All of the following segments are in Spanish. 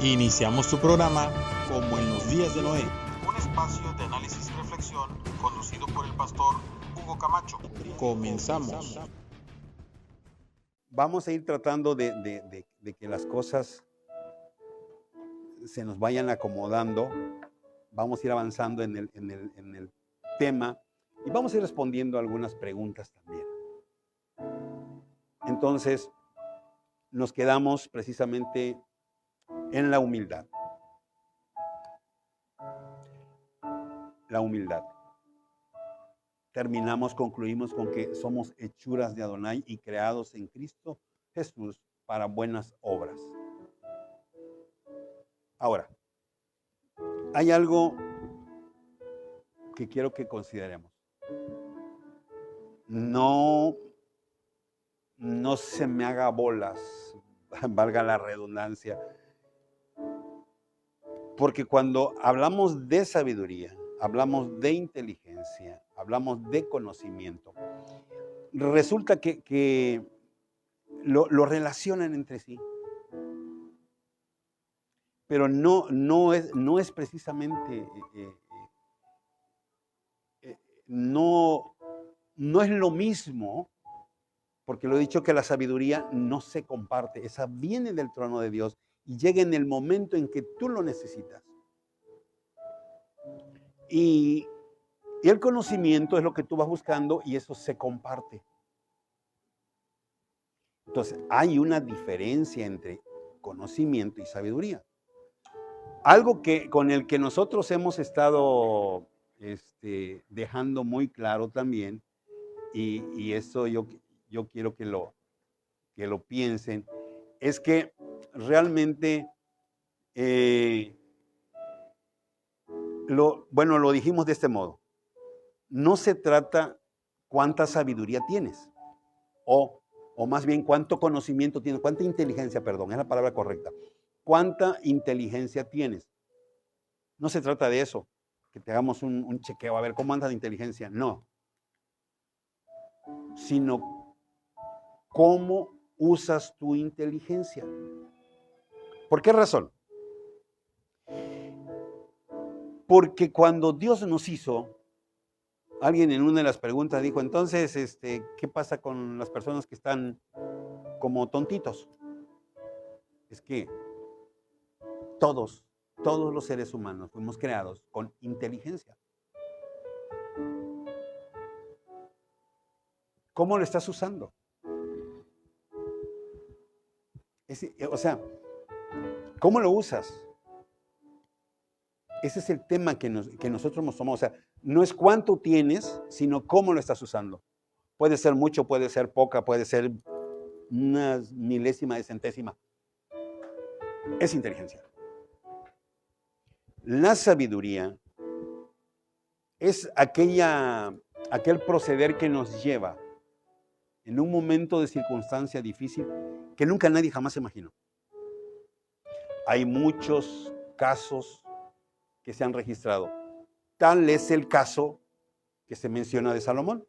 Iniciamos tu programa como en los días de Noé. Un espacio de análisis y reflexión conducido por el pastor Hugo Camacho. Comenzamos. Vamos a ir tratando de que las cosas se nos vayan acomodando. Vamos a ir avanzando en el tema y vamos a ir respondiendo algunas preguntas también. Entonces, nos quedamos precisamente en la humildad. La humildad. Concluimos con que somos hechuras de Adonai y creados en Cristo Jesús para buenas obras. Ahora, hay algo que quiero que consideremos. No se me haga bolas, valga la redundancia, porque cuando hablamos de sabiduría, hablamos de inteligencia, hablamos de conocimiento, resulta que lo relacionan entre sí. Pero no es precisamente, no es lo mismo, porque lo he dicho que la sabiduría no se comparte, esa viene del trono de Dios y llega en el momento en que tú lo necesitas. Y el conocimiento es lo que tú vas buscando y eso se comparte. Entonces, hay una diferencia entre conocimiento y sabiduría. Algo con el que nosotros hemos estado dejando muy claro también, y eso yo quiero que lo piensen, es que realmente, lo dijimos de este modo, no se trata cuánta sabiduría tienes, o más bien cuánto conocimiento tienes, cuánta inteligencia, perdón, es la palabra correcta. ¿Cuánta inteligencia tienes? No se trata de eso, que te hagamos un chequeo, a ver cómo anda de inteligencia. No. Sino cómo usas tu inteligencia. ¿Por qué razón? Porque cuando Dios nos hizo, alguien en una de las preguntas dijo, entonces, ¿qué pasa con las personas que están como tontitos? Es que todos los seres humanos fuimos creados con inteligencia. ¿Cómo lo estás usando? O sea, ¿cómo lo usas? Ese es el tema que nosotros nos tomamos. O sea, no es cuánto tienes, sino cómo lo estás usando. Puede ser mucho, puede ser poca, puede ser una milésima de centésima. Es inteligencia. La sabiduría es aquel proceder que nos lleva en un momento de circunstancia difícil que nunca nadie jamás imaginó. Hay muchos casos que se han registrado. Tal es el caso que se menciona de Salomón.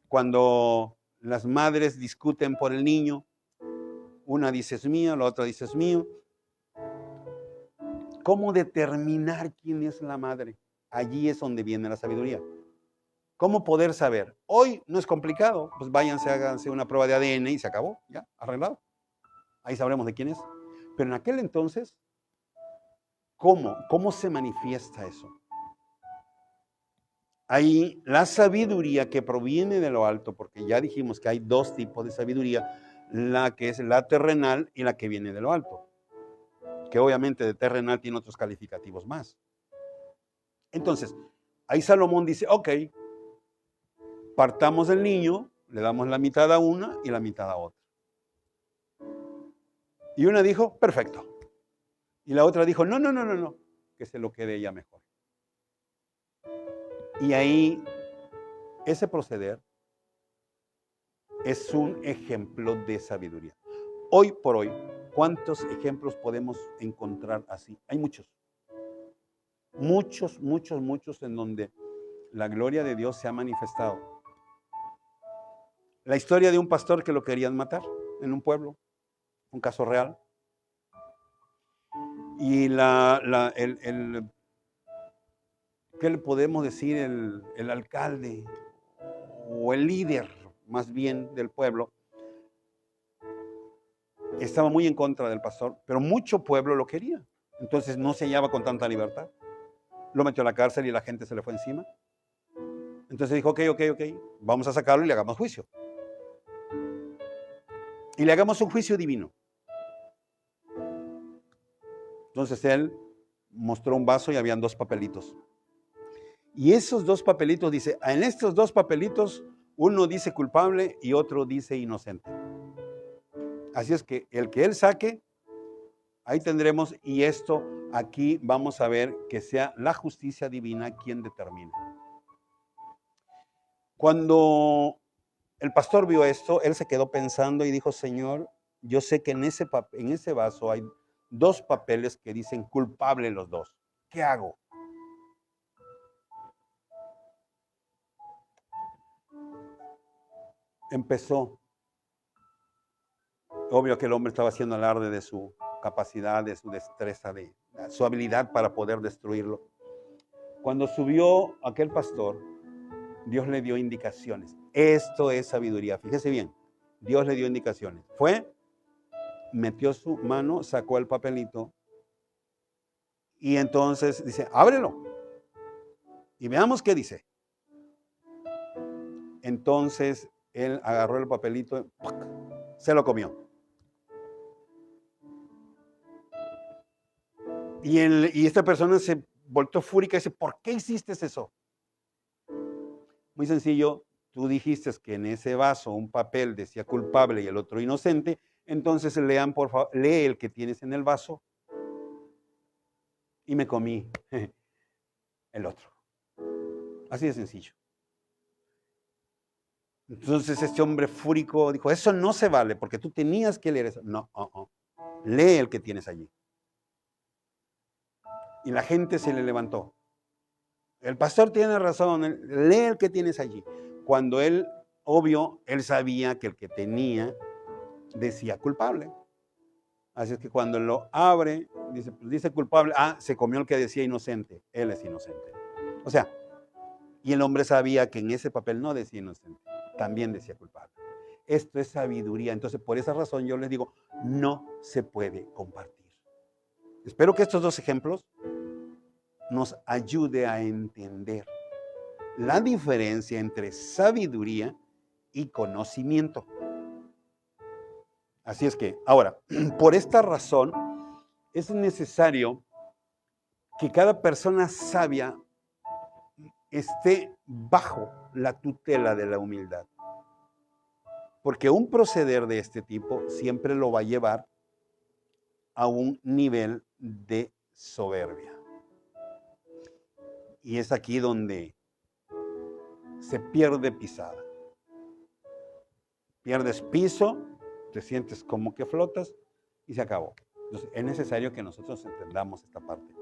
Cuando las madres discuten por el niño, una dice es mío, la otra dice es mío. ¿Cómo determinar quién es la madre? Allí es donde viene la sabiduría. ¿Cómo poder saber? Hoy no es complicado, pues váyanse, háganse una prueba de ADN y se acabó, ya, arreglado. Ahí sabremos de quién es. Pero en aquel entonces, ¿cómo se manifiesta eso? Ahí la sabiduría que proviene de lo alto, porque ya dijimos que hay dos tipos de sabiduría, la que es la terrenal y la que viene de lo alto, que obviamente de terrenal tiene otros calificativos más. Entonces, ahí Salomón dice, ok, partamos del niño, le damos la mitad a una y la mitad a otra. Y una dijo, perfecto. Y la otra dijo, no, que se lo quede ella mejor. Y ahí, ese proceder es un ejemplo de sabiduría. Hoy por hoy, ¿cuántos ejemplos podemos encontrar así? Hay muchos. Muchos en donde la gloria de Dios se ha manifestado. La historia de un pastor que lo querían matar en un pueblo, un caso real. Y ¿qué le podemos decir? El alcalde o el líder, más bien, del pueblo, estaba muy en contra del pastor, pero mucho pueblo lo quería. Entonces no se hallaba con tanta libertad. Lo metió a la cárcel y la gente se le fue encima. Entonces dijo, ok, vamos a sacarlo y le hagamos juicio. Y le hagamos un juicio divino. Entonces él mostró un vaso y habían 2 papelitos. Y esos 2 papelitos, dice, en estos 2 papelitos, uno dice culpable y otro dice inocente. Así es que el que él saque, ahí tendremos, y esto aquí vamos a ver que sea la justicia divina quien determine. Cuando el pastor vio esto, él se quedó pensando y dijo, Señor, yo sé que en ese vaso hay 2 papeles que dicen culpable los 2. ¿Qué hago? Empezó. Obvio que el hombre estaba haciendo alarde de su capacidad, de su destreza, de su habilidad para poder destruirlo. Cuando subió aquel pastor, Dios le dio indicaciones. Esto es sabiduría. Fíjese bien, Dios le dio indicaciones. Fue, metió su mano, sacó el papelito y entonces dice, ábrelo y veamos qué dice. Entonces él agarró el papelito, se lo comió. Y esta persona se volteó fúrica y dice, ¿por qué hiciste eso? Muy sencillo, tú dijiste que en ese vaso un papel decía culpable y el otro inocente, entonces lean, por favor, lee el que tienes en el vaso y me comí el otro. Así de sencillo. Entonces este hombre fúrico dijo, eso no se vale porque tú tenías que leer eso. No, lee el que tienes allí. Y la gente se le levantó. El pastor tiene razón, lee el que tienes allí. Cuando él, obvio, él sabía que el que tenía decía culpable. Así es que cuando lo abre, dice culpable, se comió el que decía inocente, él es inocente. O sea, y el hombre sabía que en ese papel no decía inocente, también decía culpable. Esto es sabiduría, entonces por esa razón yo les digo, no se puede compartir. Espero que estos 2 ejemplos nos ayude a entender la diferencia entre sabiduría y conocimiento. Así es que, ahora, por esta razón, es necesario que cada persona sabia esté bajo la tutela de la humildad. Porque un proceder de este tipo siempre lo va a llevar a un nivel de soberbia. Y es aquí donde se pierde pisada. Pierdes piso, te sientes como que flotas y se acabó. Entonces, es necesario que nosotros entendamos esta parte.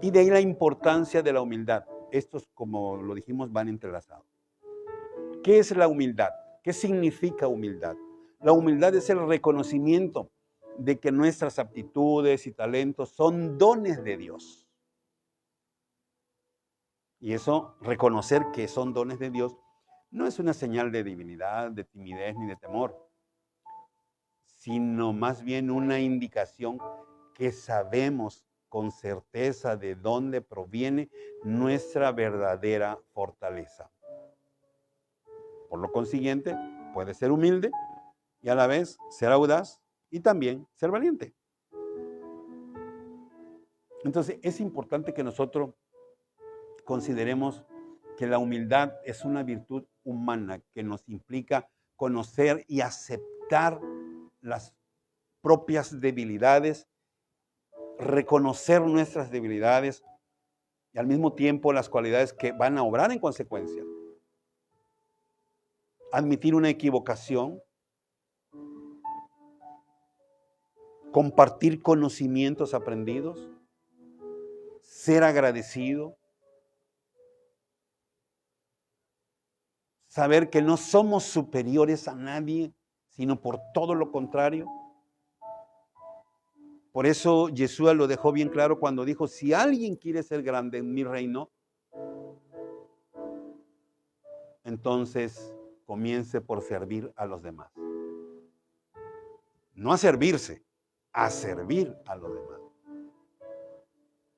Y de ahí la importancia de la humildad. Estos, como lo dijimos, van entrelazados. ¿Qué es la humildad? ¿Qué significa humildad? La humildad es el reconocimiento de que nuestras aptitudes y talentos son dones de Dios. Y eso, reconocer que son dones de Dios, no es una señal de debilidad, de timidez ni de temor, sino más bien una indicación que sabemos con certeza de dónde proviene nuestra verdadera fortaleza. Por lo consiguiente, puede ser humilde y a la vez ser audaz y también ser valiente. Entonces, es importante que nosotros consideremos que la humildad es una virtud humana que nos implica conocer y aceptar las propias debilidades, reconocer nuestras debilidades y al mismo tiempo las cualidades que van a obrar en consecuencia. Admitir una equivocación, compartir conocimientos aprendidos, ser agradecido, saber que no somos superiores a nadie, sino por todo lo contrario. Por eso Yeshua lo dejó bien claro cuando dijo, si alguien quiere ser grande en mi reino, entonces comience por servir a los demás. No a servirse, a servir a los demás.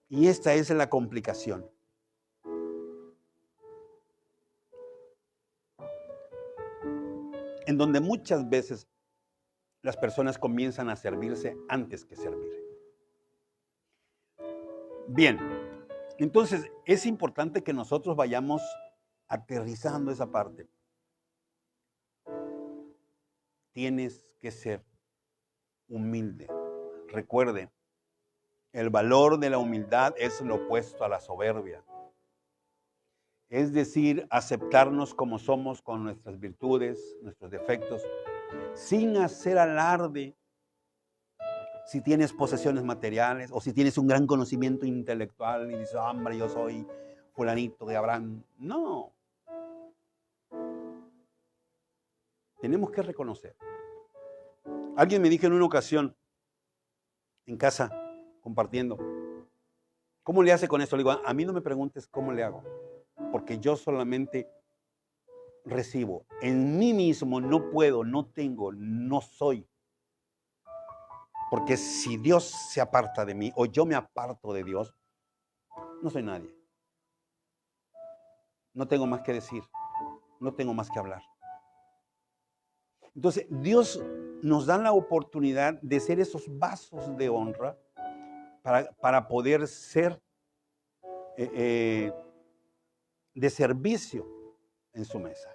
Y esta es la complicación. En donde muchas veces las personas comienzan a servirse antes que servir. Bien, entonces es importante que nosotros vayamos aterrizando esa parte. Tienes que ser humilde. Recuerde, el valor de la humildad es lo opuesto a la soberbia. Es decir, aceptarnos como somos con nuestras virtudes, nuestros defectos, sin hacer alarde si tienes posesiones materiales o si tienes un gran conocimiento intelectual y dices, hombre, yo soy fulanito de Abraham. No. Tenemos que reconocer. Alguien me dijo en una ocasión, en casa, compartiendo, ¿cómo le hace con esto? Le digo, a mí no me preguntes cómo le hago, porque yo solamente recibo. En mí mismo no puedo, no tengo, no soy. Porque si Dios se aparta de mí o yo me aparto de Dios, no soy nadie. No tengo más que decir, no tengo más que hablar. Entonces, Dios nos da la oportunidad de ser esos vasos de honra para poder ser de servicio en su mesa.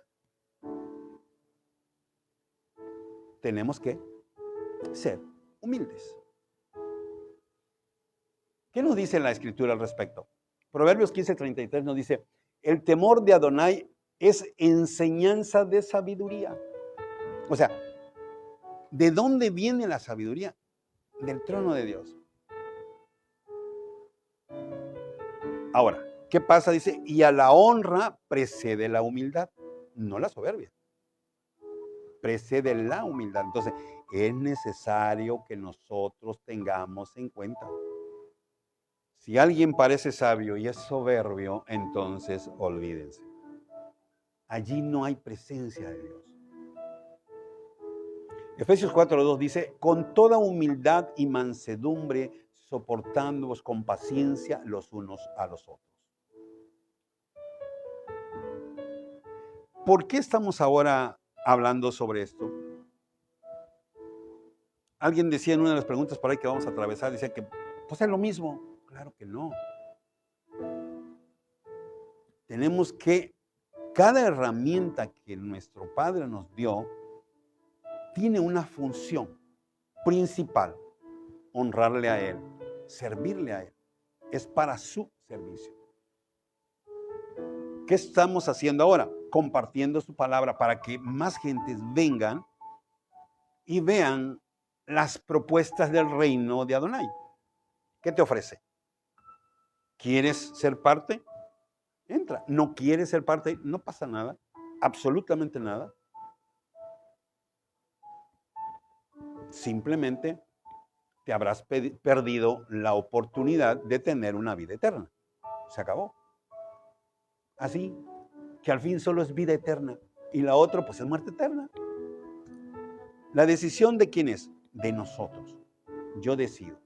Tenemos que ser humildes. ¿Qué nos dice la Escritura al respecto? Proverbios 15:33 nos dice, el temor de Adonai es enseñanza de sabiduría. O sea, ¿de dónde viene la sabiduría? Del trono de Dios. Ahora, ¿qué pasa? Dice, y a la honra precede la humildad, no la soberbia. Precede la humildad. Entonces, es necesario que nosotros tengamos en cuenta. Si alguien parece sabio y es soberbio, entonces olvídense. Allí no hay presencia de Dios. Efesios 4:2 dice, con toda humildad y mansedumbre, soportándoos con paciencia los unos a los otros. ¿Por qué estamos ahora hablando sobre esto? Alguien decía en una de las preguntas por ahí que vamos a atravesar, decía que pues es lo mismo. Claro que no. Tenemos que, cada herramienta que nuestro Padre nos dio, tiene una función principal, honrarle a Él, servirle a Él. Es para su servicio. ¿Qué estamos haciendo ahora? Compartiendo su palabra para que más gentes vengan y vean las propuestas del reino de Adonai. ¿Qué te ofrece? ¿Quieres ser parte? Entra. ¿No quieres ser parte? No pasa nada, absolutamente nada. Simplemente te habrás perdido la oportunidad de tener una vida eterna. Se acabó. Así que al fin solo es vida eterna y la otra pues es muerte eterna. La decisión de quién es? De nosotros. Yo decido.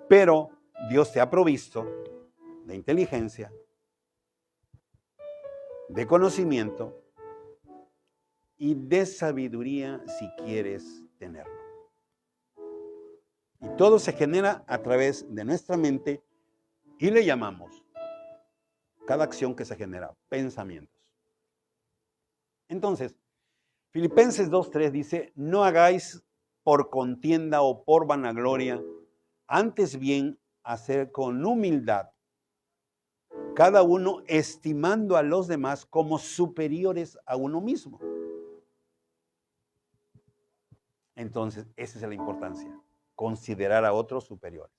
Pero Dios te ha provisto de inteligencia, de conocimiento y de sabiduría si quieres tenerlo. Y todo se genera a través de nuestra mente y le llamamos cada acción que se genera pensamientos. Entonces, Filipenses 2:3 dice, no hagáis por contienda o por vanagloria, antes bien hacer con humildad, cada uno estimando a los demás como superiores a uno mismo. Entonces, esa es la importancia, considerar a otros superiores.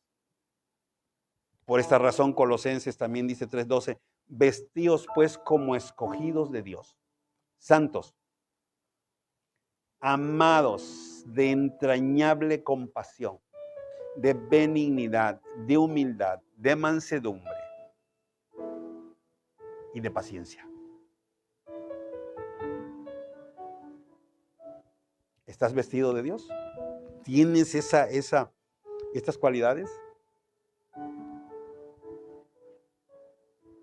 Por esta razón, Colosenses también dice 3:12, vestíos pues como escogidos de Dios, santos, amados de entrañable compasión, de benignidad, de humildad, de mansedumbre y de paciencia. ¿Estás vestido de Dios? ¿Tienes estas cualidades?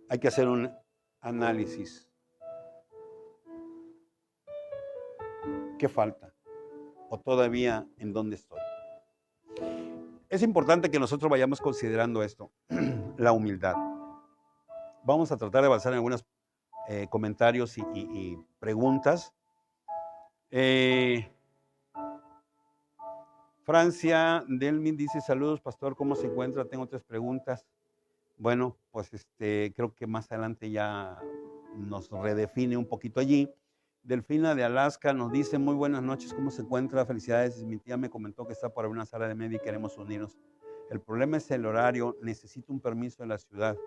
Hay que hacer un análisis. ¿Qué falta? ¿O todavía en dónde estoy? Es importante que nosotros vayamos considerando esto, la humildad. Vamos a tratar de avanzar en algunos comentarios y preguntas. Francia Delmin dice, saludos, pastor, ¿cómo se encuentra? Tengo 3 preguntas. Bueno, pues creo que más adelante ya nos redefine un poquito allí. Delfina de Alaska nos dice, muy buenas noches, ¿cómo se encuentra? Felicidades, mi tía me comentó que está por una sala de media y queremos unirnos. El problema es el horario, necesito un permiso de la ciudad.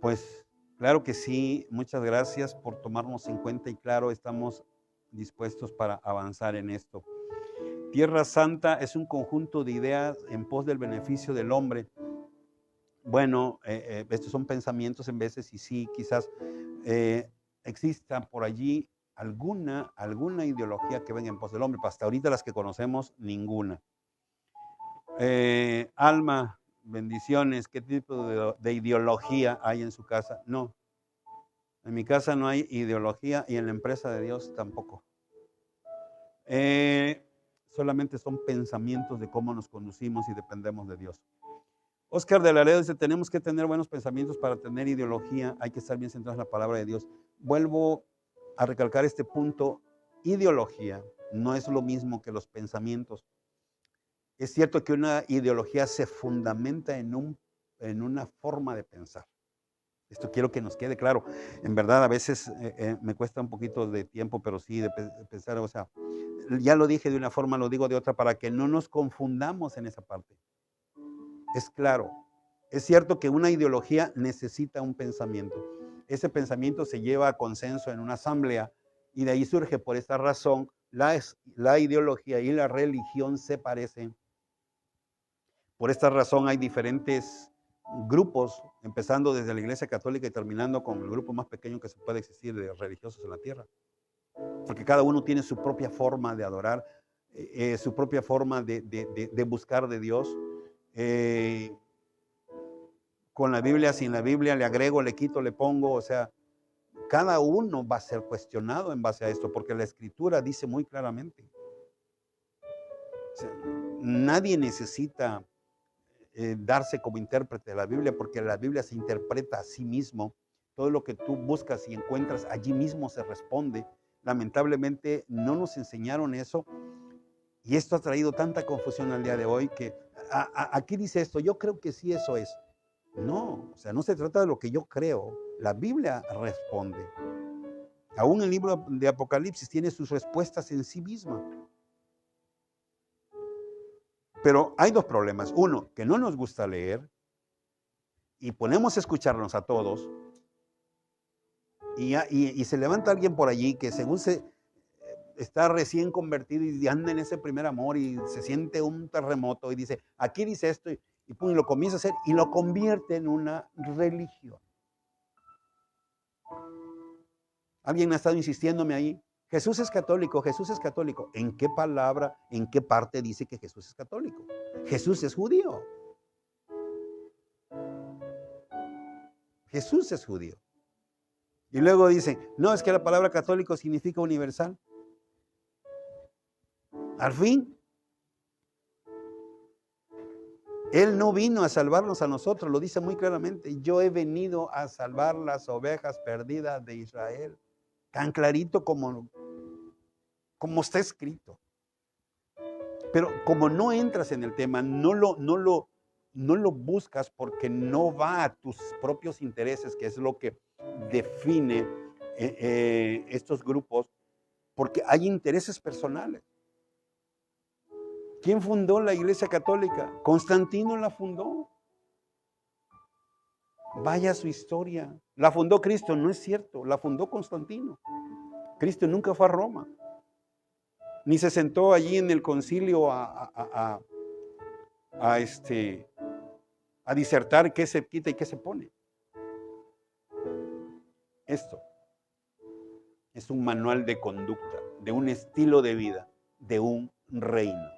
Pues claro que sí, muchas gracias por tomarnos en cuenta y claro, estamos dispuestos para avanzar en esto. Tierra Santa es un conjunto de ideas en pos del beneficio del hombre. Bueno, estos son pensamientos en veces y sí, quizás exista por allí alguna ideología que venga en pos del hombre. Hasta ahorita las que conocemos, ninguna. Alma, bendiciones. ¿Qué tipo de ideología hay en su casa? No. En mi casa no hay ideología y en la empresa de Dios tampoco. Solamente son pensamientos de cómo nos conducimos y dependemos de Dios. Oscar de Laredo dice, tenemos que tener buenos pensamientos para tener ideología, hay que estar bien centrados en la palabra de Dios. Vuelvo a recalcar este punto, ideología no es lo mismo que los pensamientos. Es cierto que una ideología se fundamenta en una forma de pensar. Esto quiero que nos quede claro. En verdad, a veces me cuesta un poquito de tiempo, pero sí de pensar, o sea, ya lo dije de una forma, lo digo de otra, para que no nos confundamos en esa parte. Es claro, es cierto que una ideología necesita un pensamiento. Ese pensamiento se lleva a consenso en una asamblea y de ahí surge, por esta razón, la ideología y la religión se parecen. Por esta razón hay diferentes grupos, empezando desde la Iglesia Católica y terminando con el grupo más pequeño que se puede existir de religiosos en la tierra. Porque cada uno tiene su propia forma de adorar, su propia forma de buscar de Dios. Con la Biblia, sin la Biblia, le agrego, le quito, le pongo, o sea, cada uno va a ser cuestionado en base a esto, porque la Escritura dice muy claramente. O sea, nadie necesita darse como intérprete de la Biblia, porque la Biblia se interpreta a sí mismo. Todo lo que tú buscas y encuentras allí mismo se responde. Lamentablemente no nos enseñaron eso y esto ha traído tanta confusión al día de hoy que aquí dice esto, yo creo que sí eso es. No, o sea, no se trata de lo que yo creo, la Biblia responde. Aún el libro de Apocalipsis tiene sus respuestas en sí misma. Pero hay 2 problemas. Uno, que no nos gusta leer y ponemos a escucharnos a todos y se levanta alguien por allí que según está recién convertido y anda en ese primer amor y se siente un terremoto y dice, aquí dice esto y pum, lo comienza a hacer y lo convierte en una religión. Alguien ha estado insistiéndome ahí, Jesús es católico, Jesús es católico. ¿En qué palabra, en qué parte dice que Jesús es católico? Jesús es judío. Jesús es judío. Y luego dicen, no, es que la palabra católico significa universal. Al fin, Él no vino a salvarnos a nosotros, lo dice muy claramente. Yo he venido a salvar las ovejas perdidas de Israel. Tan clarito como está escrito. Pero como no entras en el tema, no lo buscas porque no va a tus propios intereses, que es lo que define estos grupos, porque hay intereses personales. ¿Quién fundó la Iglesia Católica? Constantino la fundó. Vaya su historia. La fundó Cristo, no es cierto, la fundó Constantino. Cristo nunca fue a Roma, ni se sentó allí en el concilio a a disertar qué se quita y qué se pone. Esto es un manual de conducta, de un estilo de vida, de un reino.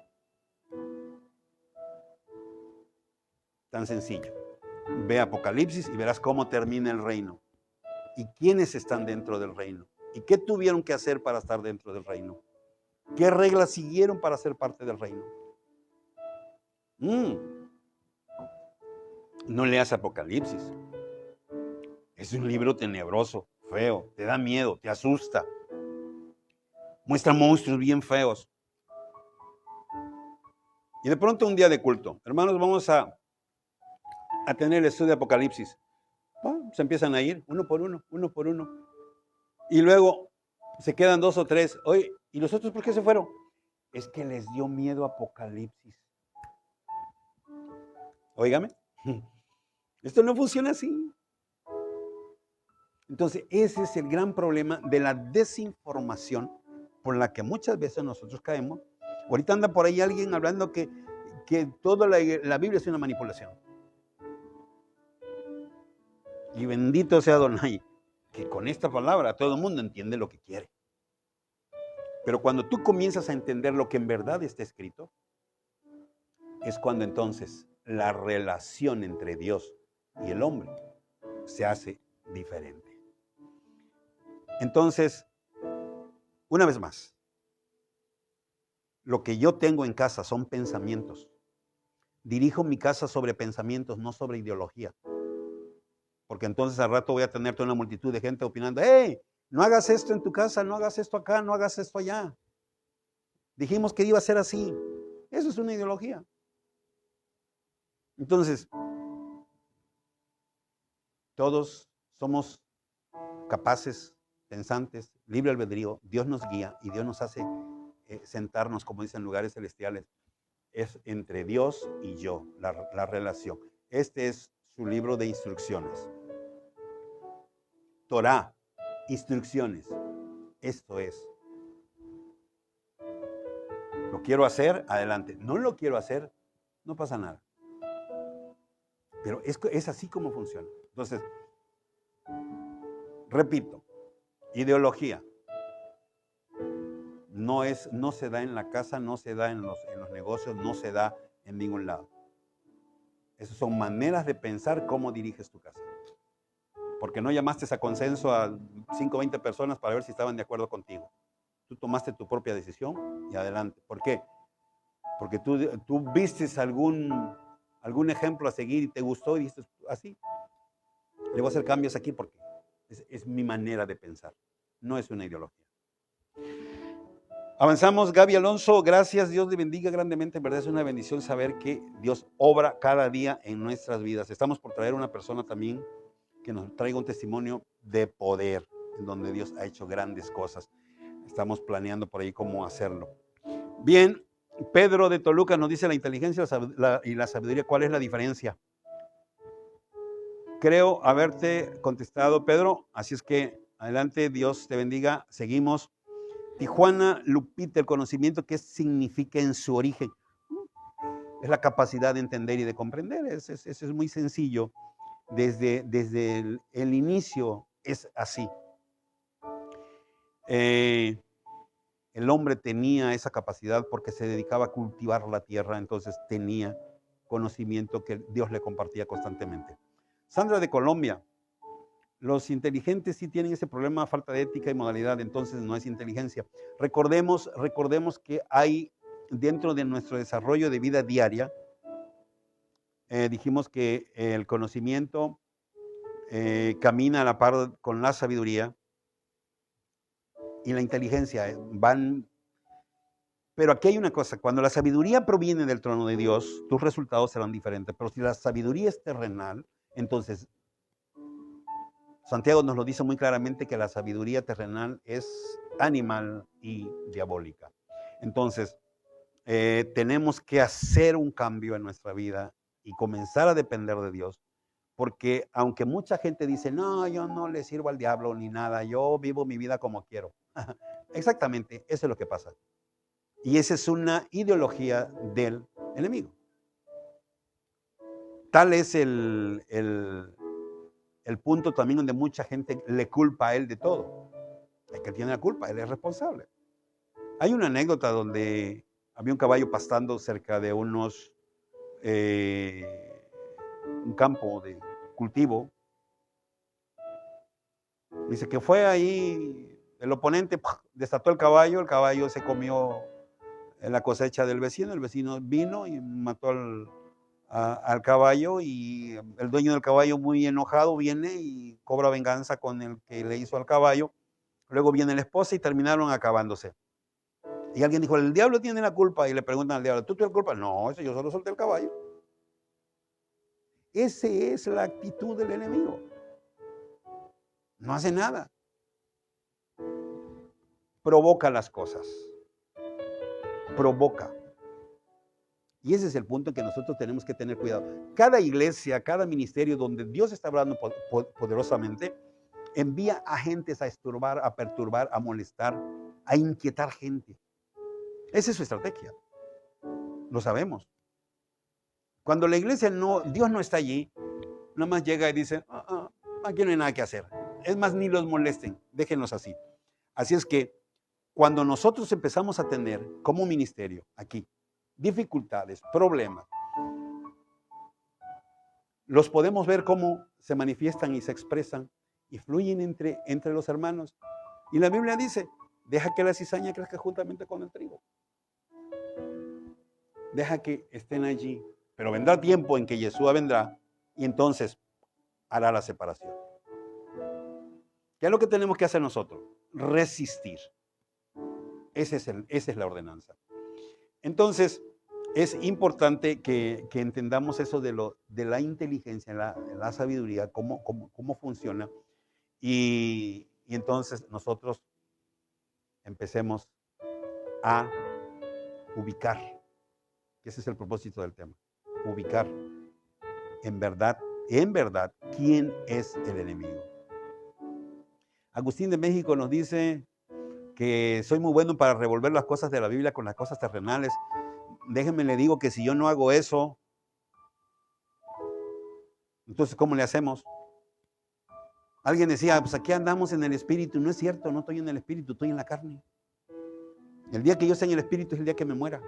Tan sencillo. Ve Apocalipsis y verás cómo termina el reino. Y quiénes están dentro del reino. Y qué tuvieron que hacer para estar dentro del reino. ¿Qué reglas siguieron para ser parte del reino? No leas Apocalipsis. Es un libro tenebroso, feo, te da miedo, te asusta. Muestra monstruos bien feos. Y de pronto un día de culto, hermanos, vamos a tener el estudio de Apocalipsis. Se empiezan a ir uno por uno. Y luego se quedan 2 o 3. Oye, ¿y los otros por qué se fueron? Es que les dio miedo Apocalipsis. Óigame, esto no funciona así. Entonces, ese es el gran problema de la desinformación por la que muchas veces nosotros caemos. Ahorita anda por ahí alguien hablando que toda la Biblia es una manipulación. Y bendito sea Adonai, que con esta palabra todo el mundo entiende lo que quiere. Pero cuando tú comienzas a entender lo que en verdad está escrito, es cuando entonces la relación entre Dios y el hombre se hace diferente. Entonces, una vez más, lo que yo tengo en casa son pensamientos. Dirijo mi casa sobre pensamientos, no sobre ideología. Porque entonces al rato voy a tener toda una multitud de gente opinando, ¡hey! No hagas esto en tu casa, no hagas esto acá, no hagas esto allá. Dijimos que iba a ser así. Eso es una ideología. Entonces, todos somos capaces, pensantes, libre albedrío. Dios nos guía y Dios nos hace sentarnos, como dicen, en lugares celestiales. Es entre Dios y yo, la relación. Este es su libro de instrucciones. Torá, instrucciones. Esto es. Lo quiero hacer, adelante. No lo quiero hacer, no pasa nada. Pero es así como funciona. Entonces, repito, ideología. No se da en la casa, no se da en los negocios, no se da en ningún lado. Esas son maneras de pensar cómo diriges tu casa. Porque no llamaste a consenso a 5 o 20 personas para ver si estaban de acuerdo contigo. Tú tomaste tu propia decisión y adelante. ¿Por qué? Porque tú vistes algún ejemplo a seguir y te gustó y dices, así. Le voy a hacer cambios aquí porque es mi manera de pensar. No es una ideología. Avanzamos, Gaby Alonso, gracias, Dios le bendiga grandemente, en verdad es una bendición saber que Dios obra cada día en nuestras vidas. Estamos por traer una persona también que nos traiga un testimonio de poder, en donde Dios ha hecho grandes cosas. Estamos planeando por ahí cómo hacerlo. Bien, Pedro de Toluca nos dice la inteligencia y la sabiduría, ¿cuál es la diferencia? Creo haberte contestado, Pedro, así es que adelante, Dios te bendiga, seguimos. Tijuana Lupita, el conocimiento, ¿qué significa en su origen? Es la capacidad de entender y de comprender, eso es muy sencillo. Desde el inicio es así. El hombre tenía esa capacidad porque se dedicaba a cultivar la tierra, entonces tenía conocimiento que Dios le compartía constantemente. Sandra de Colombia, los inteligentes sí tienen ese problema, falta de ética y modalidad, entonces no es inteligencia. Recordemos que hay dentro de nuestro desarrollo de vida diaria, dijimos que el conocimiento camina a la par con la sabiduría y la inteligencia van. Pero aquí hay una cosa, cuando la sabiduría proviene del trono de Dios, tus resultados serán diferentes. Pero si la sabiduría es terrenal, entonces Santiago nos lo dice muy claramente que la sabiduría terrenal es animal y diabólica. Entonces, tenemos que hacer un cambio en nuestra vida y comenzar a depender de Dios, porque aunque mucha gente dice, no, yo no le sirvo al diablo ni nada, yo vivo mi vida como quiero. Exactamente, eso es lo que pasa. Y esa es una ideología del enemigo. Tal es el punto también donde mucha gente le culpa a él de todo. Es que él tiene la culpa, él es responsable. Hay una anécdota donde había un caballo pastando cerca de un campo de cultivo. Dice que fue ahí, el oponente desató el caballo se comió la cosecha del vecino, el vecino vino y mató al caballo, y el dueño del caballo, muy enojado, viene y cobra venganza con el que le hizo al caballo. Luego viene la esposa y terminaron acabándose. Y alguien dijo, el diablo tiene la culpa, y le preguntan al diablo, ¿tú tienes la culpa? No, yo solo solté el caballo. Esa es la actitud del enemigo. No hace nada. Provoca las cosas. Provoca. Y ese es el punto en que nosotros tenemos que tener cuidado. Cada iglesia, cada ministerio donde Dios está hablando poderosamente, envía agentes a esturbar, a perturbar, a molestar, a inquietar gente. Esa es su estrategia. Lo sabemos. Cuando la iglesia Dios no está allí, nada más llega y dice, aquí no hay nada que hacer. Es más, ni los molesten, déjenlos así. Así es que cuando nosotros empezamos a tener como ministerio aquí dificultades, problemas, los podemos ver cómo se manifiestan y se expresan y fluyen entre los hermanos. Y la Biblia dice, deja que la cizaña crezca juntamente con el trigo. Deja que estén allí. Pero vendrá tiempo en que Yeshua vendrá y entonces hará la separación. ¿Qué es lo que tenemos que hacer nosotros? Resistir. Esa es la ordenanza. Entonces, es importante que entendamos eso de la inteligencia, la sabiduría, cómo funciona. Y entonces nosotros empecemos a ubicar. Ese es el propósito del tema. Ubicar en verdad, quién es el enemigo. Agustín de México nos dice que soy muy bueno para revolver las cosas de la Biblia con las cosas terrenales. Déjenme le digo que si yo no hago eso, entonces ¿cómo le hacemos? Alguien decía, pues aquí andamos en el espíritu. No es cierto, no estoy en el espíritu, estoy en la carne. El día que yo esté en el espíritu es el día que me muera.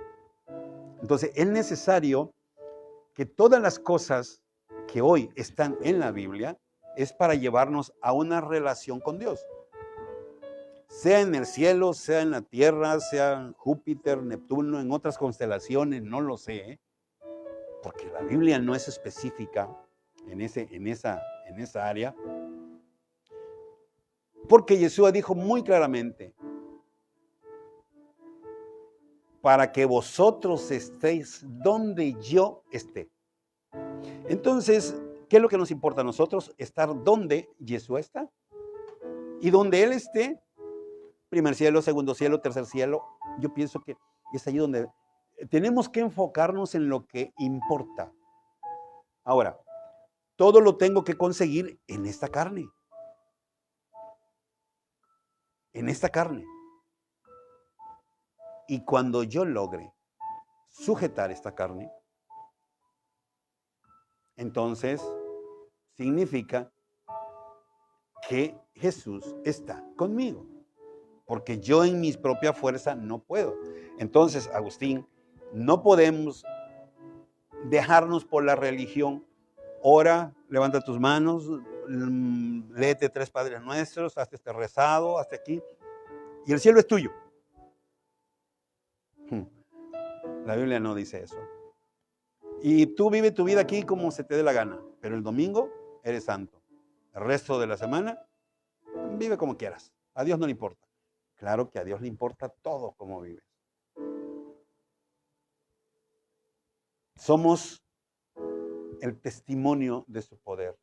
Entonces es necesario que todas las cosas que hoy están en la Biblia es para llevarnos a una relación con Dios. Sea en el cielo, sea en la tierra, sea en Júpiter, Neptuno, en otras constelaciones, no lo sé, porque la Biblia no es específica en esa área. Porque Yeshua dijo muy claramente, para que vosotros estéis donde yo esté. Entonces, ¿qué es lo que nos importa a nosotros? Estar donde Yeshua está. Y donde Él esté, primer cielo, segundo cielo, tercer cielo, yo pienso que es allí donde tenemos que enfocarnos en lo que importa. Ahora, todo lo tengo que conseguir en esta carne. En esta carne. Y cuando yo logre sujetar esta carne, entonces significa que Jesús está conmigo. Porque yo en mi propia fuerza no puedo. Entonces, Agustín, no podemos dejarnos por la religión. Ora, levanta tus manos, léete 3 Padres Nuestros, hazte este rezado, hasta aquí, y el cielo es tuyo. La Biblia no dice eso. Y tú vive tu vida aquí como se te dé la gana, pero el domingo eres santo. El resto de la semana, vive como quieras. A Dios no le importa. Claro que a Dios le importa todo como vives. Somos el testimonio de su poder.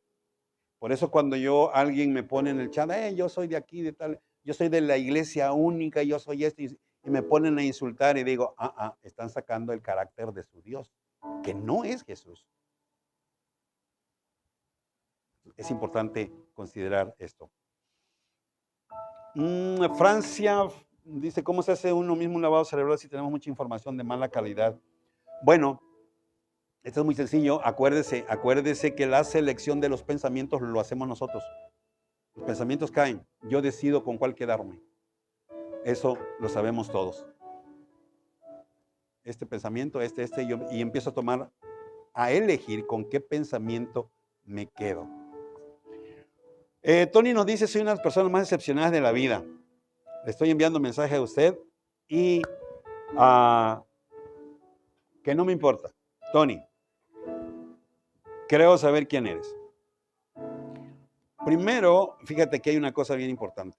Por eso cuando alguien me pone en el chat, yo soy de aquí, de tal, yo soy de la iglesia única, yo soy esto, y me ponen a insultar y digo, están sacando el carácter de su Dios, que no es Jesús. Es importante considerar esto. Francia dice, ¿cómo se hace uno mismo un lavado cerebral si tenemos mucha información de mala calidad? Bueno, Esto es muy sencillo. Acuérdese que la selección de los pensamientos lo hacemos nosotros. Los pensamientos caen. Yo decido con cuál quedarme. Eso lo sabemos todos. Este pensamiento, y empiezo a elegir con qué pensamiento me quedo. Tony nos dice, soy una de las personas más decepcionadas de la vida. Le estoy enviando un mensaje a usted y que no me importa. Tony, creo saber quién eres. Primero, fíjate que hay una cosa bien importante.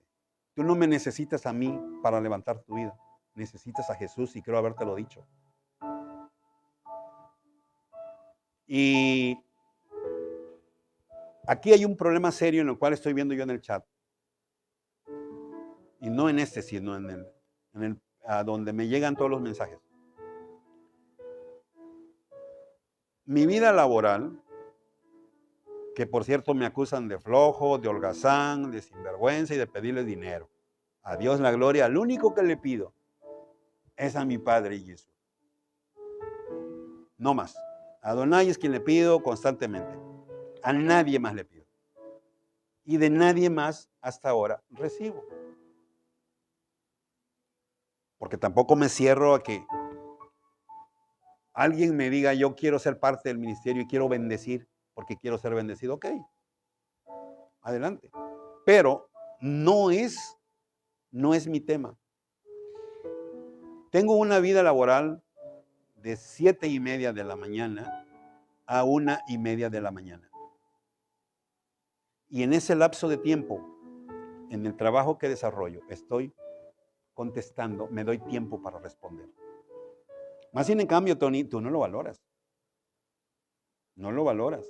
Tú no me necesitas a mí para levantar tu vida. Necesitas a Jesús y creo habértelo dicho. Y aquí hay un problema serio en el cual estoy viendo yo en el chat. Y no en este, sino a donde me llegan todos los mensajes. Mi vida laboral, que por cierto me acusan de flojo, de holgazán, de sinvergüenza y de pedirle dinero. A Dios la gloria, lo único que le pido es a mi Padre Jesús. No más. A Adonai es quien le pido constantemente. A nadie más le pido. Y de nadie más hasta ahora recibo. Porque tampoco me cierro a que alguien me diga, yo quiero ser parte del ministerio y quiero bendecir porque quiero ser bendecido. Ok, adelante. Pero no es mi tema. Tengo una vida laboral de 7:30 de la mañana a 1:30 de la mañana. Y en ese lapso de tiempo, en el trabajo que desarrollo, estoy contestando, me doy tiempo para responder. Más bien en cambio, Tony, tú no lo valoras. No lo valoras.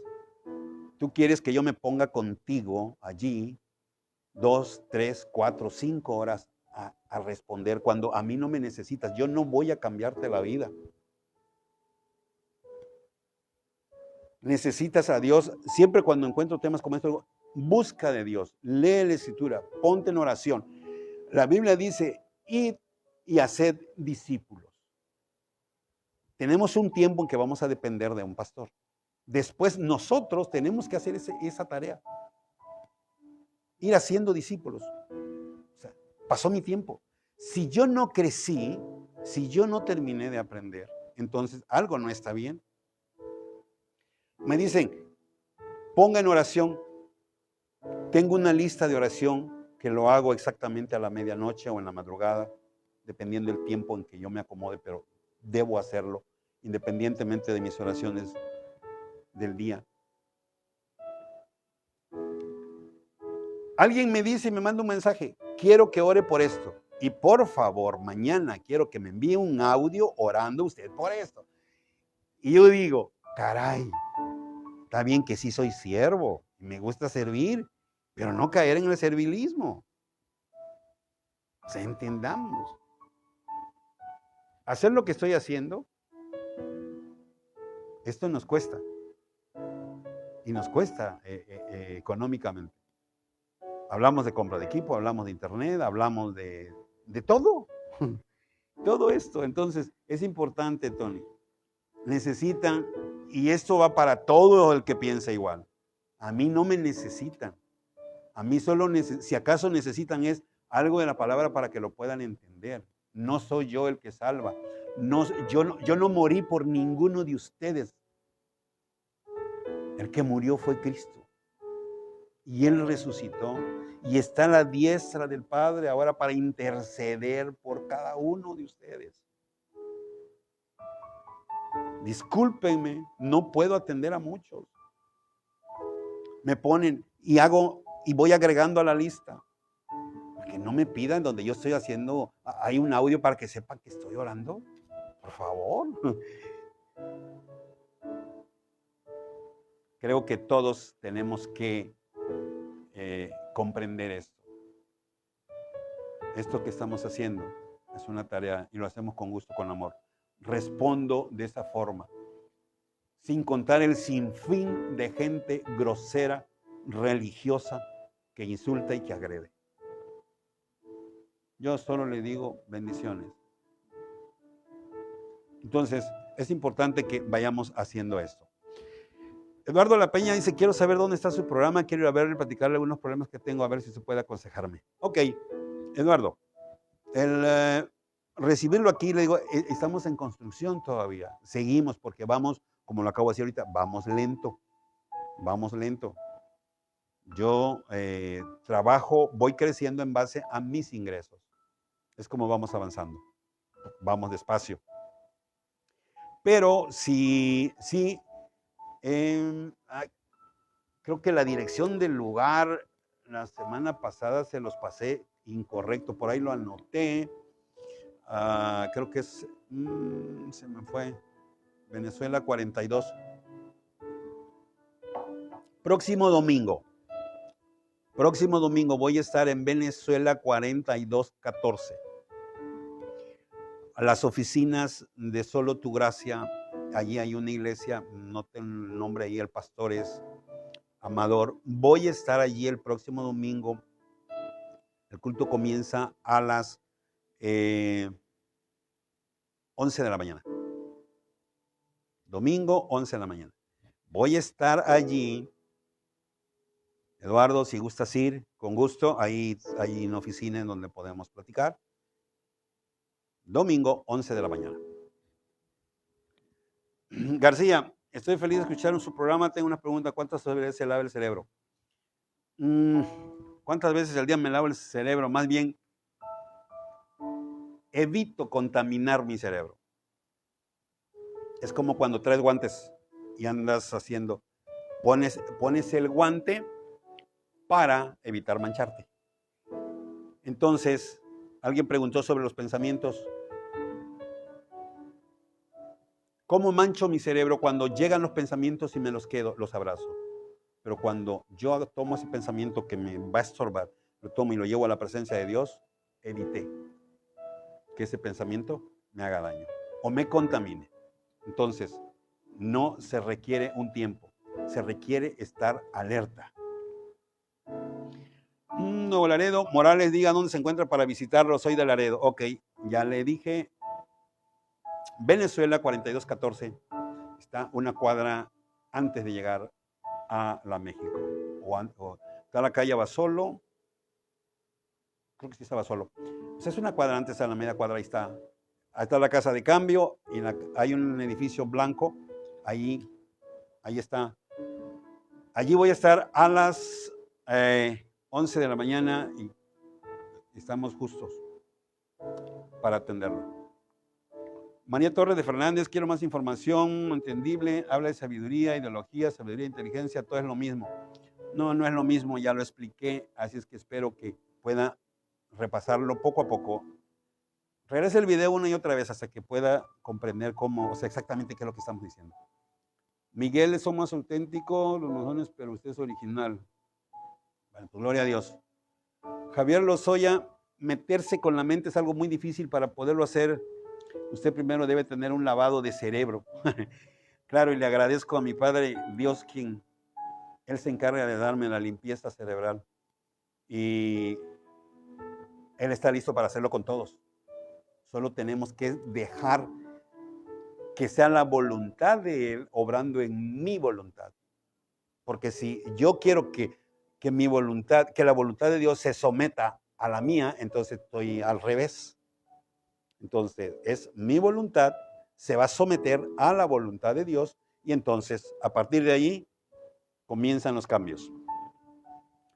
Tú quieres que yo me ponga contigo allí 2, 3, 4, 5 horas a responder cuando a mí no me necesitas. Yo no voy a cambiarte la vida. Necesitas a Dios. Siempre cuando encuentro temas como estos, busca de Dios, lee la Escritura, ponte en oración. La Biblia dice, id y haced discípulos. Tenemos un tiempo en que vamos a depender de un pastor. Después nosotros tenemos que hacer esa tarea. Ir haciendo discípulos. O sea, pasó mi tiempo. Si yo no crecí, si yo no terminé de aprender, entonces algo no está bien. Me dicen, ponga en oración. Tengo una lista de oración que lo hago exactamente a la medianoche o en la madrugada, dependiendo del tiempo en que yo me acomode, pero debo hacerlo, independientemente de mis oraciones del día. Alguien me dice y me manda un mensaje, quiero que ore por esto. Y por favor, mañana quiero que me envíe un audio orando usted por esto. Y yo digo, caray, está bien que sí soy siervo, me gusta servir, pero no caer en el servilismo. O sea, entendamos. Hacer lo que estoy haciendo, esto nos cuesta. Y nos cuesta económicamente. Hablamos de compra de equipo, hablamos de internet, hablamos de todo. Todo esto. Entonces, es importante, Tony. Necesitan, y esto va para todo el que piensa igual. A mí no me necesitan. A mí solo, si acaso necesitan es algo de la palabra para que lo puedan entender. No soy yo el que salva. Yo no morí por ninguno de ustedes. El que murió fue Cristo. Y Él resucitó y está a la diestra del Padre ahora para interceder por cada uno de ustedes. Discúlpenme, no puedo atender a muchos. Me ponen y voy agregando a la lista. Porque no me pidan donde yo estoy haciendo, hay un audio para que sepan que estoy orando. Por favor. Creo que todos tenemos que comprender esto. Esto que estamos haciendo es una tarea y lo hacemos con gusto, con amor. Respondo de esa forma, sin contar el sinfín de gente grosera, religiosa, que insulta y que agrede. Yo solo le digo bendiciones. Entonces, es importante que vayamos haciendo esto. Eduardo La Peña dice, quiero saber dónde está su programa, quiero ir a verle y platicarle algunos problemas que tengo, a ver si se puede aconsejarme. Ok, Eduardo, recibirlo aquí, le digo, estamos en construcción todavía, seguimos porque vamos, como lo acabo de decir ahorita, vamos lento, vamos lento. Yo trabajo, voy creciendo en base a mis ingresos. Es como vamos avanzando, vamos despacio. Pero sí, creo que la dirección del lugar la semana pasada se los pasé incorrecto, por ahí lo anoté. Creo que es, se me fue, Venezuela 42. Próximo domingo voy a estar en Venezuela 4214. A las oficinas de Solo Tu Gracia, allí hay una iglesia, no tengo el nombre ahí, el pastor es Amador. Voy a estar allí el próximo domingo. El culto comienza a las 11 de la mañana. Domingo, 11 de la mañana. Voy a estar allí. Eduardo, si gustas ir, con gusto. Ahí hay una oficina en donde podemos platicar. Domingo, 11 de la mañana. García, estoy feliz de escuchar en su programa. Tengo una pregunta. ¿Cuántas veces se lava el cerebro? ¿Cuántas veces al día me lavo el cerebro? Más bien, evito contaminar mi cerebro. Es como cuando traes guantes y andas haciendo. Pones el guante para evitar mancharte. Entonces, alguien preguntó sobre los pensamientos. ¿Cómo mancho mi cerebro? Cuando llegan los pensamientos y me los quedo, los abrazo. Pero cuando yo tomo ese pensamiento que me va a estorbar, lo tomo y lo llevo a la presencia de Dios, evité que ese pensamiento me haga daño o me contamine. Entonces, no se requiere un tiempo, se requiere estar alerta. Nuevo Laredo, Morales, diga dónde se encuentra para visitarlo, soy de Laredo. Ok, ya le dije, Venezuela 4214, está una cuadra antes de llegar a la México. Está la calle Basolo, creo que sí estaba solo. Pues es una cuadra antes, a la media cuadra, ahí está la casa de cambio, y hay un edificio blanco, ahí está. Allí voy a estar a las 11 de la mañana y estamos justos para atenderlo. María Torres de Fernández, quiero más información entendible, habla de sabiduría, ideología, sabiduría, inteligencia, todo es lo mismo. No, no es lo mismo, ya lo expliqué, así es que espero que pueda repasarlo poco a poco. Regrese el video una y otra vez hasta que pueda comprender cómo, o sea, exactamente qué es lo que estamos diciendo. Miguel, somos auténticos, los mojones, pero usted es original. Bueno, pues gloria a Dios. Javier Lozoya, meterse con la mente es algo muy difícil. Para poderlo hacer, usted primero debe tener un lavado de cerebro. Claro, y le agradezco a mi Padre Dios, quien Él se encarga de darme la limpieza cerebral. Y Él está listo para hacerlo con todos. Solo tenemos que dejar que sea la voluntad de Él obrando en mi voluntad. Porque si yo quiero que mi voluntad, que la voluntad de Dios se someta a la mía, entonces estoy al revés. Entonces es mi voluntad, se va a someter a la voluntad de Dios, y entonces a partir de ahí comienzan los cambios.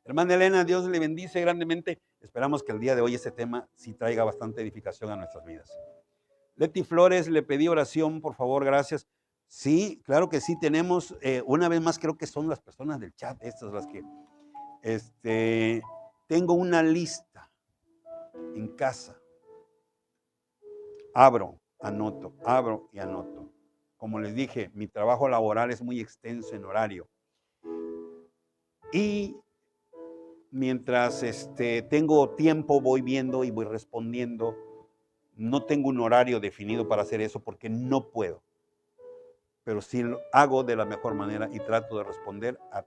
Hermana Elena, Dios le bendice grandemente. Esperamos que el día de hoy ese tema sí traiga bastante edificación a nuestras vidas. Leti Flores, le pedí oración, por favor, gracias. Sí, claro que sí, tenemos, una vez más creo que son las personas del chat, estas las que, tengo una lista en casa. Abro, anoto, abro y anoto. Como les dije, mi trabajo laboral es muy extenso en horario. Y mientras tengo tiempo, voy viendo y voy respondiendo. No tengo un horario definido para hacer eso porque no puedo. Pero sí lo hago de la mejor manera y trato de responder a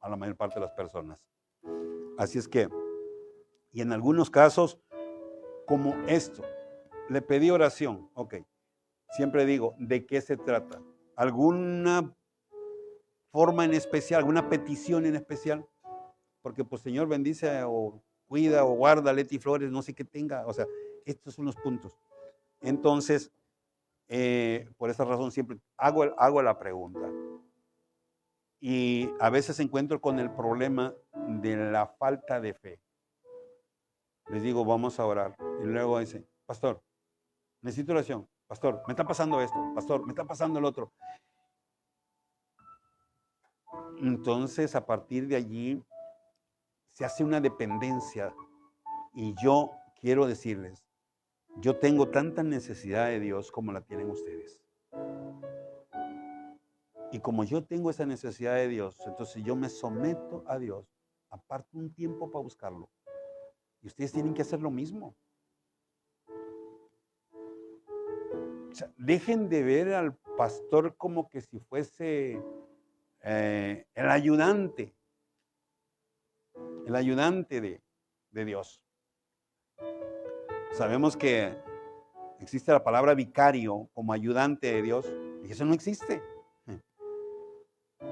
la mayor parte de las personas. Así es que, y en algunos casos, como esto, le pedí oración, ok. siempre digo, ¿de qué se trata? ¿Alguna forma en especial, alguna petición en especial? Porque pues Señor bendice o cuida o guarda Leti Flores, no sé qué tenga, o sea, estos son los puntos. Entonces, por esa razón siempre hago la pregunta. Y a veces encuentro con el problema de la falta de fe. Les digo, vamos a orar. Y luego dicen, pastor, necesito oración. Pastor, me está pasando esto. Pastor, me está pasando el otro. Entonces, a partir de allí, se hace una dependencia. Y yo quiero decirles, yo tengo tanta necesidad de Dios como la tienen ustedes. Y como yo tengo esa necesidad de Dios, entonces yo me someto a Dios, aparto un tiempo para buscarlo. Y ustedes tienen que hacer lo mismo. O sea, dejen de ver al pastor como que si fuese el ayudante de Dios. Sabemos que existe la palabra vicario como ayudante de Dios, y eso no existe.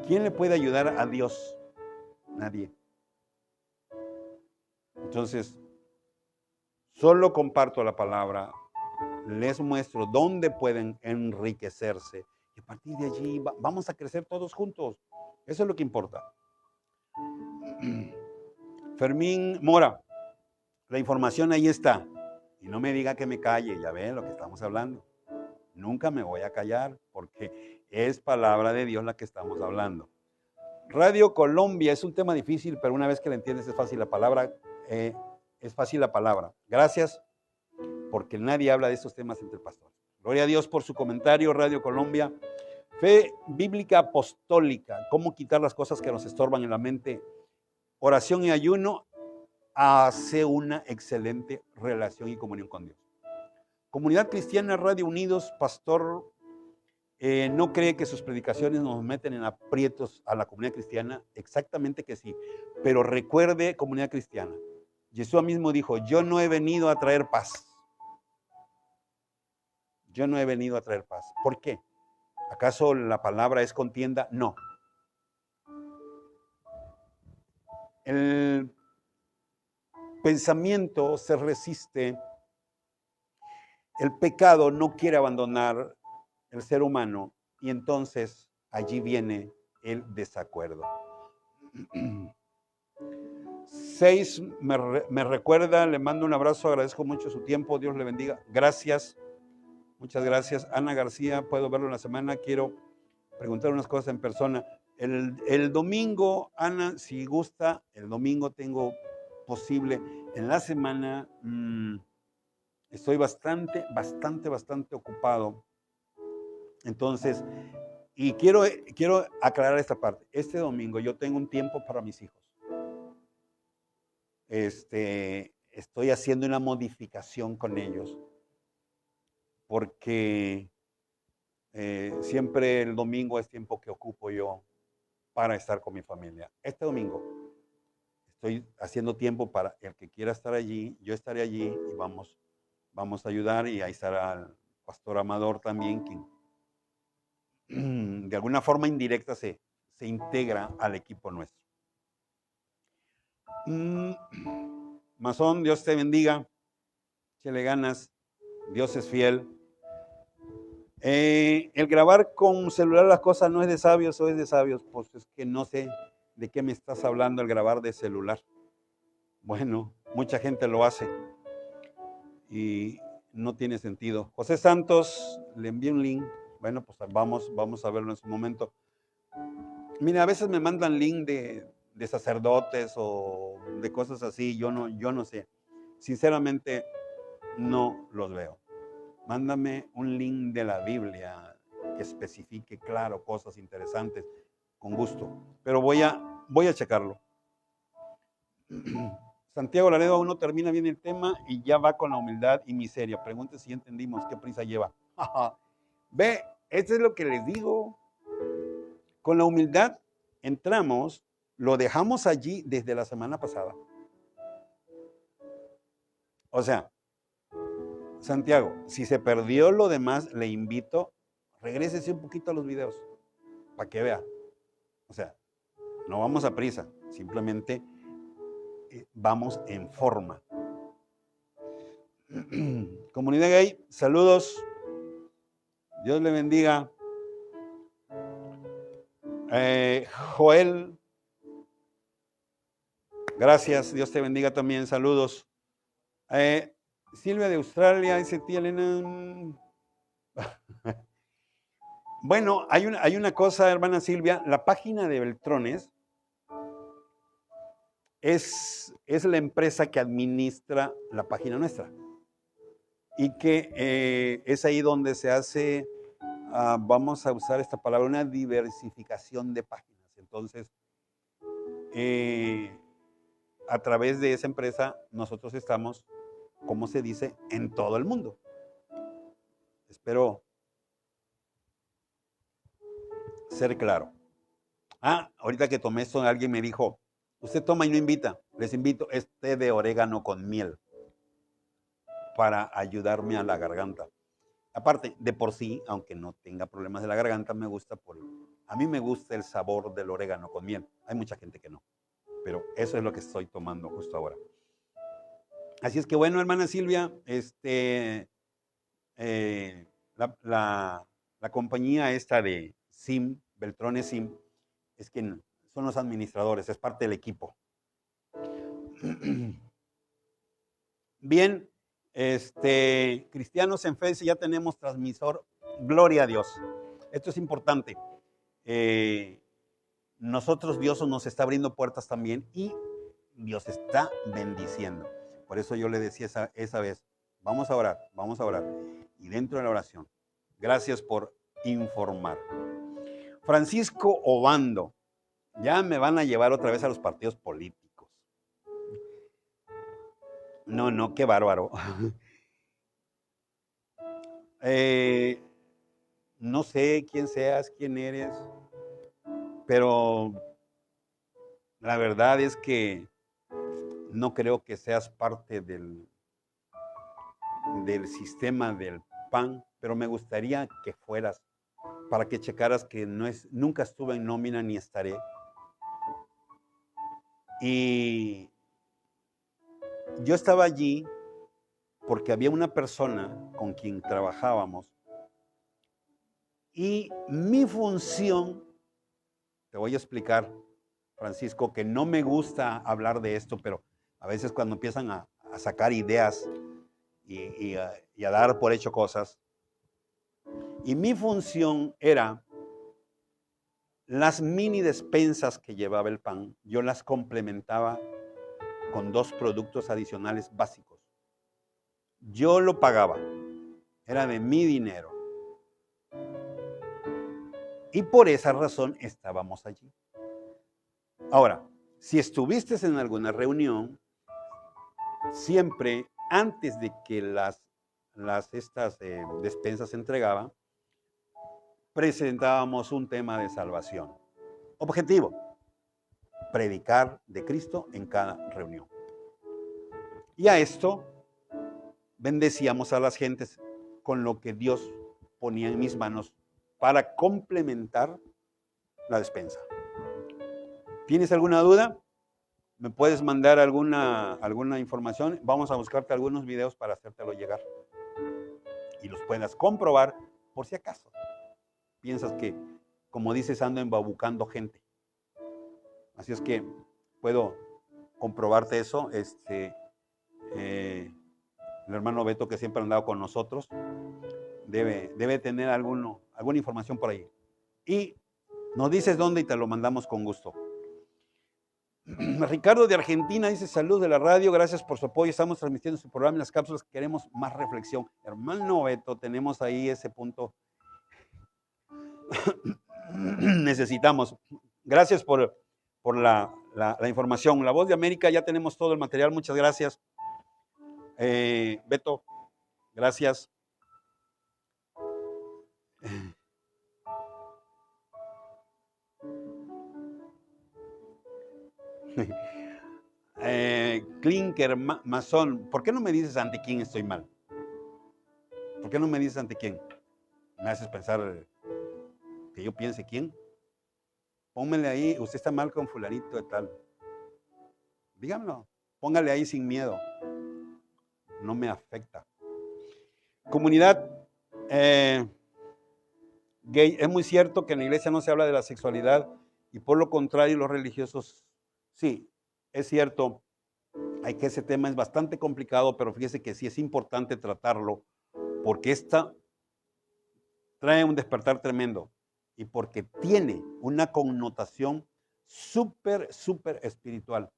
¿Quién le puede ayudar a Dios? Nadie. Entonces, solo comparto la palabra, les muestro dónde pueden enriquecerse, y a partir de allí vamos a crecer todos juntos. Eso es lo que importa. Fermín Mora, la información ahí está. Y no me diga que me calle, ya ven lo que estamos hablando. Nunca me voy a callar porque es palabra de Dios la que estamos hablando. Radio Colombia es un tema difícil, pero una vez que la entiendes es fácil la palabra. Gracias, porque nadie habla de estos temas entre pastores. Gloria a Dios por su comentario, Radio Colombia. Fe bíblica apostólica, cómo quitar las cosas que nos estorban en la mente. Oración y ayuno hace una excelente relación y comunión con Dios. Comunidad Cristiana Radio Unidos, pastor, no cree que sus predicaciones nos meten en aprietos a la comunidad cristiana. Exactamente que sí, pero recuerde, comunidad cristiana, Jesús mismo dijo, yo no he venido a traer paz. Yo no he venido a traer paz. ¿Por qué? ¿Acaso la palabra es contienda? No. El pensamiento se resiste. El pecado no quiere abandonar el ser humano y entonces allí viene el desacuerdo. 6, me recuerda, le mando un abrazo, agradezco mucho su tiempo, Dios le bendiga. Gracias, muchas gracias. Ana García, puedo verlo en la semana, quiero preguntar unas cosas en persona. El domingo, Ana, si gusta, el domingo tengo posible. En la semana estoy bastante ocupado. Entonces, y quiero aclarar esta parte. Este domingo yo tengo un tiempo para mis hijos. Estoy haciendo una modificación con ellos porque siempre el domingo es tiempo que ocupo yo para estar con mi familia. Este domingo estoy haciendo tiempo para el que quiera estar allí, yo estaré allí y vamos a ayudar, y ahí estará el pastor Amador también, quien de alguna forma indirecta se integra al equipo nuestro. Masón, Dios te bendiga, échale ganas, Dios es fiel. El grabar con celular las cosas no es de sabios, o es de sabios, pues es que no sé de qué me estás hablando, el grabar de celular. Bueno, mucha gente lo hace y no tiene sentido. José Santos, le envié un link. Bueno, pues vamos a verlo en su momento. Mira, a veces me mandan link de sacerdotes o de cosas así, yo no sé. Sinceramente, no los veo. Mándame un link de la Biblia que especifique, claro, cosas interesantes, con gusto. Pero voy a checarlo. Santiago Laredo aún no termina bien el tema y ya va con la humildad y miseria. Pregunte si entendimos qué prisa lleva. Ve, esto es lo que les digo. Con la humildad entramos, lo dejamos allí desde la semana pasada. O sea, Santiago, si se perdió lo demás, le invito, regrésese un poquito a los videos para que vea. O sea, no vamos a prisa, simplemente vamos en forma. Comunidad gay, saludos. Dios le bendiga. Joel, gracias. Dios te bendiga también. Saludos. Silvia de Australia, dice tía Elena. Bueno, hay una cosa, hermana Silvia. La página de Beltrones es la empresa que administra la página nuestra. Y que es ahí donde se hace, vamos a usar esta palabra, una diversificación de páginas. Entonces, a través de esa empresa, nosotros estamos, como se dice, en todo el mundo. Espero ser claro. Ahorita que tomé esto, alguien me dijo, usted toma y no invita. Les invito té de orégano con miel para ayudarme a la garganta. Aparte, de por sí, aunque no tenga problemas de la garganta, a mí me gusta el sabor del orégano con miel. Hay mucha gente que no, pero eso es lo que estoy tomando justo ahora. Así es que bueno, hermana Silvia, la compañía esta de SIM, Beltrones SIM, es quien son los administradores, es parte del equipo. Bien, cristianos en fe, ya tenemos transmisor, gloria a Dios. Esto es importante. Nosotros, Dios nos está abriendo puertas también y Dios está bendiciendo. Por eso yo le decía esa vez, vamos a orar. Y dentro de la oración, gracias por informar. Francisco Obando, ya me van a llevar otra vez a los partidos políticos. No, qué bárbaro. No sé quién seas, quién eres, pero la verdad es que no creo que seas parte del sistema del PAN, pero me gustaría que fueras para que checaras que nunca estuve en nómina ni estaré. Y yo estaba allí porque había una persona con quien trabajábamos y mi función, te voy a explicar, Francisco, que no me gusta hablar de esto, pero a veces cuando empiezan a sacar ideas y a dar por hecho cosas, y mi función era las mini despensas que llevaba el PAN, yo las complementaba con 2 productos adicionales básicos. Yo lo pagaba, era de mi dinero. Y por esa razón estábamos allí. Ahora, si estuviste en alguna reunión, siempre antes de que estas despensas se entregaban, presentábamos un tema de salvación. Objetivo, predicar de Cristo en cada reunión. Y a esto bendecíamos a las gentes con lo que Dios ponía en mis manos para complementar la despensa. ¿Tienes alguna duda? ¿Me puedes mandar alguna información? Vamos a buscarte algunos videos para hacértelo llegar. Y los puedas comprobar por si acaso. Piensas que, como dices, ando embabucando gente. Así es que puedo comprobarte eso. El hermano Beto, que siempre ha andado con nosotros, debe tener alguna información por ahí. Y nos dices dónde y te lo mandamos con gusto. Ricardo de Argentina dice, salud de la radio, gracias por su apoyo, estamos transmitiendo su programa en las cápsulas, queremos más reflexión. Hermano Beto, tenemos ahí ese punto. Necesitamos. Gracias por la información. La Voz de América, ya tenemos todo el material, muchas gracias. Beto, gracias. Clinker, masón, ¿por qué no me dices ante quién estoy mal? qué no me dices ante quién? Me haces pensar que yo piense quién. Pónmele ahí, usted está mal con fulanito de tal. Dígamelo, póngale ahí sin miedo. No me afecta. Comunidad gay, es muy cierto que en la iglesia no se habla de la sexualidad y por lo contrario los religiosos, sí, es cierto, hay que ese tema es bastante complicado, pero fíjese que sí es importante tratarlo porque esta trae un despertar tremendo y porque tiene una connotación súper espiritual.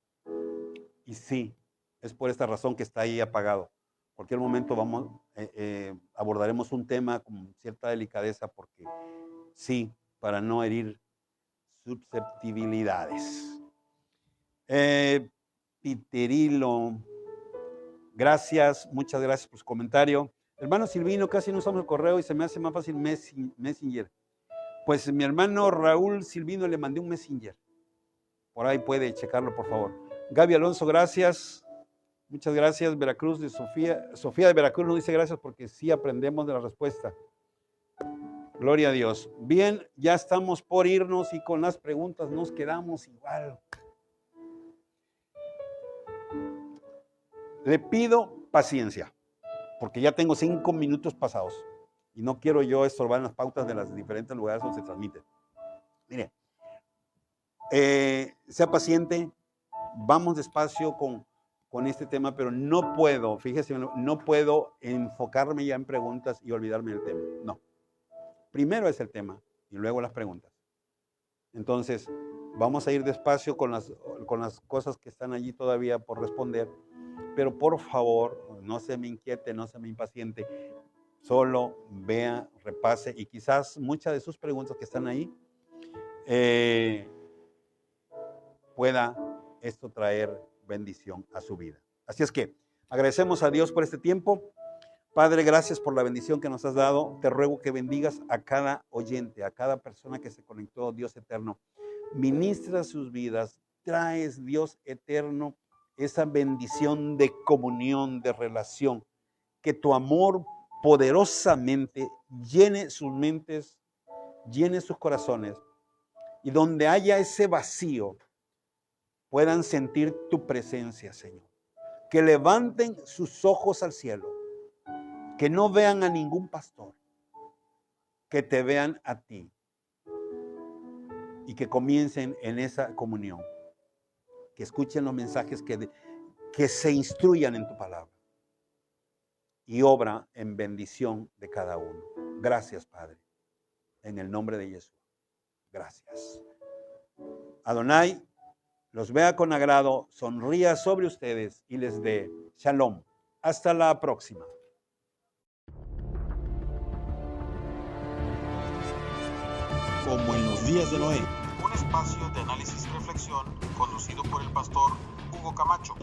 Y sí, es por esta razón que está ahí apagado. En cualquier momento abordaremos un tema con cierta delicadeza porque sí, para no herir susceptibilidades. Piterilo, gracias, muchas gracias por su comentario. Hermano Silvino, casi no usamos el correo y se me hace más fácil Messenger. Pues mi hermano Raúl Silvino le mandé un Messenger. Por ahí puede checarlo, por favor. Gaby Alonso, gracias. Muchas gracias. Veracruz de Sofía. Sofía de Veracruz nos dice gracias porque sí aprendemos de la respuesta. Gloria a Dios. Bien, ya estamos por irnos y con las preguntas nos quedamos igual. Le pido paciencia, porque ya tengo 5 minutos pasados y no quiero yo estorbar en las pautas de los diferentes lugares donde se transmite. Mire, sea paciente, vamos despacio con este tema, pero no puedo, fíjese, no puedo enfocarme ya en preguntas y olvidarme del tema. No. Primero es el tema y luego las preguntas. Entonces, vamos a ir despacio con las cosas que están allí todavía por responder, pero por favor, no se me inquiete, no se me impaciente, solo vea, repase y quizás muchas de sus preguntas que están ahí pueda esto traer bendición a su vida. Así es que agradecemos a Dios por este tiempo. Padre, gracias por la bendición que nos has dado. Te ruego que bendigas a cada oyente, a cada persona que se conectó, Dios eterno. Ministra sus vidas, traes, Dios eterno, esa bendición de comunión, de relación. Que tu amor poderosamente llene sus mentes, llene sus corazones. Y donde haya ese vacío, puedan sentir tu presencia, Señor. Que levanten sus ojos al cielo. Que no vean a ningún pastor, que te vean a ti y que comiencen en esa comunión, que escuchen los mensajes, que se instruyan en tu palabra y obra en bendición de cada uno. Gracias, Padre, en el nombre de Jesús. Gracias. Adonai los vea con agrado, sonría sobre ustedes y les dé shalom. Hasta la próxima. Como en los días de Noé, un espacio de análisis y reflexión conducido por el pastor Hugo Camacho.